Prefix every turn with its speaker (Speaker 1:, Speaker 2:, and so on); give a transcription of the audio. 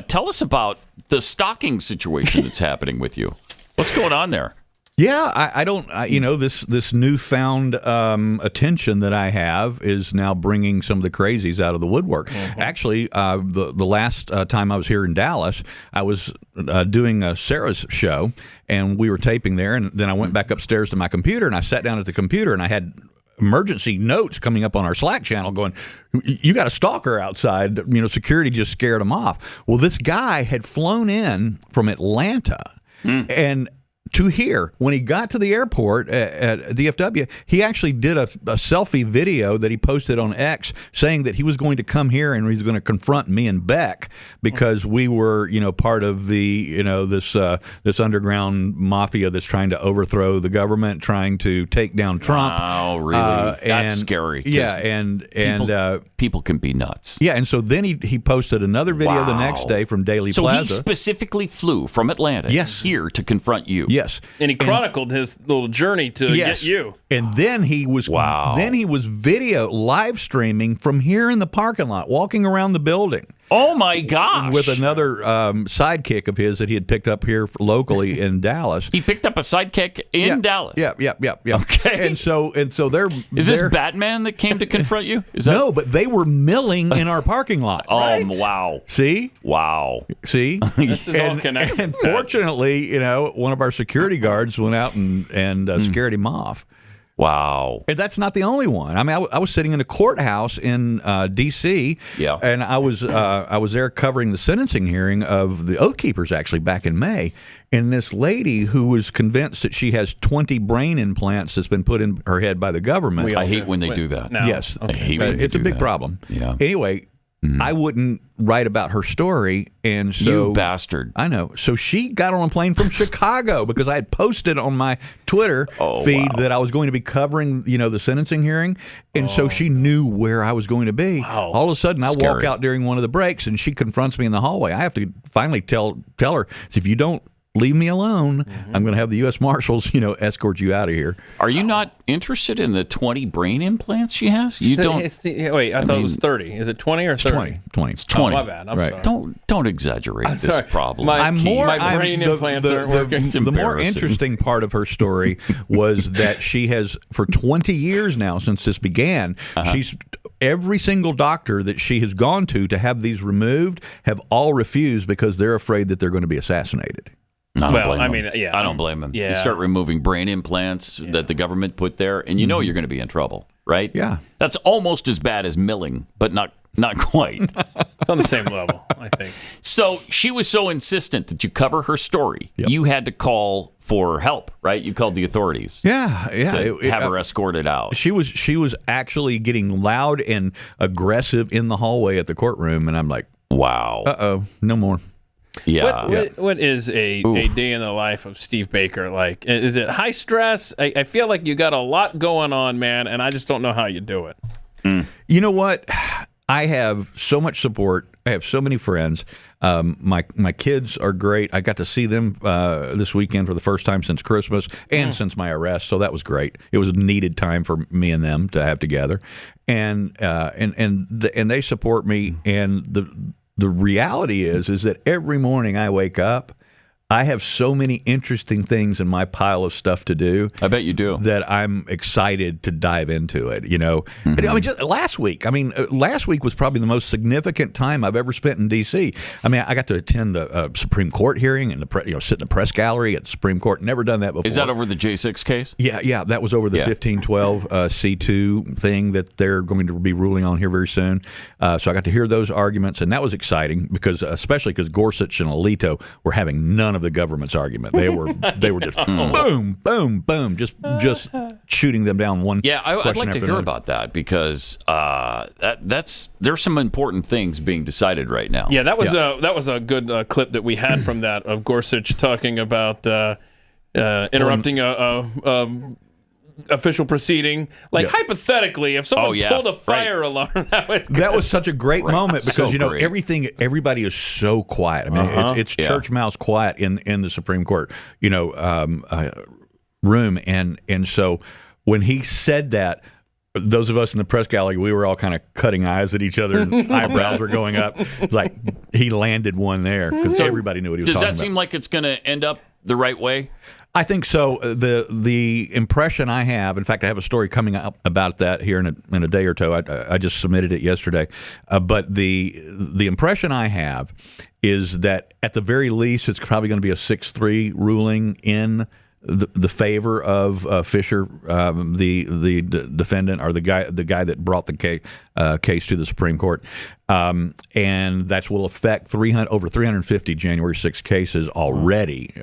Speaker 1: Tell us about the stalking situation that's happening with you. What's going on there?
Speaker 2: Yeah, I don't. This newfound attention that I have is now bringing some of the crazies out of the woodwork. Mm-hmm. Actually, the last time I was here in Dallas, I was doing Sarah's show, and we were taping there. And then I went back upstairs to my computer, and I sat down at the computer, and I had emergency notes coming up on our Slack channel going, you got a stalker outside. Security just scared him off. Well, this guy had flown in from Atlanta, and to here, when he got to the airport at DFW, he actually did a selfie video that he posted on X saying that he was going to come here and he was going to confront me and Beck because we were, part of the, this underground mafia that's trying to overthrow the government, trying to take down Trump.
Speaker 1: Oh, really? That's scary.
Speaker 2: Yeah, and
Speaker 1: people can be nuts.
Speaker 2: Yeah, and so then he posted another video the next day from Daily Plaza.
Speaker 1: So he specifically flew from Atlanta here to confront you.
Speaker 2: Yes.
Speaker 3: And he chronicled his little journey to get you.
Speaker 2: And then he was video live streaming from here in the parking lot, walking around the building.
Speaker 1: Oh, my gosh.
Speaker 2: With another sidekick of his that he had picked up here locally in Dallas.
Speaker 1: He picked up a sidekick in Dallas?
Speaker 2: Yeah.
Speaker 1: Okay.
Speaker 2: And so they're...
Speaker 1: Is this Batman that came to confront you?
Speaker 2: No, but they were milling in our parking lot.
Speaker 1: Right? Wow.
Speaker 2: See?
Speaker 1: Wow.
Speaker 2: See?
Speaker 3: This is all connected.
Speaker 2: And fortunately, one of our security guards went out and scared him off.
Speaker 1: Wow.
Speaker 2: And that's not the only one. I mean, I was sitting in a courthouse in D.C., and I was there covering the sentencing hearing of the Oath Keepers, actually, back in May. And this lady who was convinced that she has 20 brain implants that's been put in her head by the government.
Speaker 1: I hate when they do that.
Speaker 3: No.
Speaker 2: Yes.
Speaker 1: I hate when they
Speaker 2: it's a
Speaker 1: do
Speaker 2: big
Speaker 1: that.
Speaker 2: problem.
Speaker 1: Yeah.
Speaker 2: Anyway, I wouldn't write about her story, and so
Speaker 1: you bastard.
Speaker 2: I know. So she got on a plane from Chicago because I had posted on my Twitter feed that I was going to be covering, the sentencing hearing, and so she knew where I was going to be.
Speaker 3: Wow.
Speaker 2: All of a sudden, I walk out during one of the breaks, and she confronts me in the hallway. I have to finally tell her, if you don't leave me alone, I'm going to have the U.S. Marshals, escort you out of here.
Speaker 1: Are you not interested in the 20 brain implants she has? You don't.
Speaker 3: Wait, I thought it was 30. Is it 20 or 30?
Speaker 2: 20.
Speaker 1: It's 20.
Speaker 3: Oh, my bad. I'm sorry.
Speaker 1: Don't exaggerate this
Speaker 3: sorry.
Speaker 1: problem.
Speaker 3: My brain implants aren't working.
Speaker 2: The more interesting part of her story was that she has, for 20 years now since this began, she's every single doctor that she has gone to have these removed have all refused because they're afraid that they're going to be assassinated.
Speaker 1: I don't blame him.
Speaker 3: Yeah.
Speaker 1: You start removing brain implants that the government put there, and you're going to be in trouble, right?
Speaker 2: Yeah.
Speaker 1: That's almost as bad as milling, but not quite.
Speaker 3: It's on the same level, I think.
Speaker 1: So she was so insistent that you cover her story. Yep. You had to call for help, right? You called the authorities.
Speaker 2: Yeah.
Speaker 1: Have her escorted out.
Speaker 2: She was actually getting loud and aggressive in the hallway at the courtroom, and I'm like,
Speaker 1: wow.
Speaker 2: No more.
Speaker 1: Yeah.
Speaker 3: What is a day in the life of Steve Baker like? Is it high stress? I feel like you got a lot going on, man, and I just don't know how you do it.
Speaker 2: You know what? I have so much support. I have so many friends. My kids are great. I got to see them this weekend for the first time since Christmas and since my arrest, so that was great. It was a needed time for me and them to have together, and they support me. And the reality is that every morning I wake up, I have so many interesting things in my pile of stuff to do.
Speaker 1: I bet you do.
Speaker 2: That I'm excited to dive into it, I mean, just last week was probably the most significant time I've ever spent in D.C. I mean, I got to attend the Supreme Court hearing and sit in the press gallery at the Supreme Court. Never done that before.
Speaker 1: Is that over the J6 case?
Speaker 2: Yeah, that was over the 1512 C2 thing that they're going to be ruling on here very soon. So I got to hear those arguments, and that was exciting especially because Gorsuch and Alito were having none of the government's argument. They were just boom, boom, boom, just shooting them down one.
Speaker 1: Yeah, I'd like to hear about that because there's some important things being decided right now.
Speaker 3: Yeah, that was a good clip that we had from that of Gorsuch talking about interrupting a official proceeding. Hypothetically, if someone pulled a fire alarm,
Speaker 2: that was such a great moment because everybody is so quiet. I mean, it's church mouse quiet in the Supreme Court, room, and so when he said that, those of us in the press gallery, we were all kind of cutting eyes at each other, and eyebrows were going up. It's like he landed one there because everybody knew what he was talking about.
Speaker 1: Does that seem like it's going to end up the right way?
Speaker 2: I think so. The impression I have, in fact, I have a story coming up about that here in a day or two. I just submitted it yesterday. But the impression I have is that at the very least, it's probably going to be a 6-3 ruling in the favor of Fisher, the defendant, or the guy that brought the case to the Supreme Court, and that will affect over 350 January 6 cases already.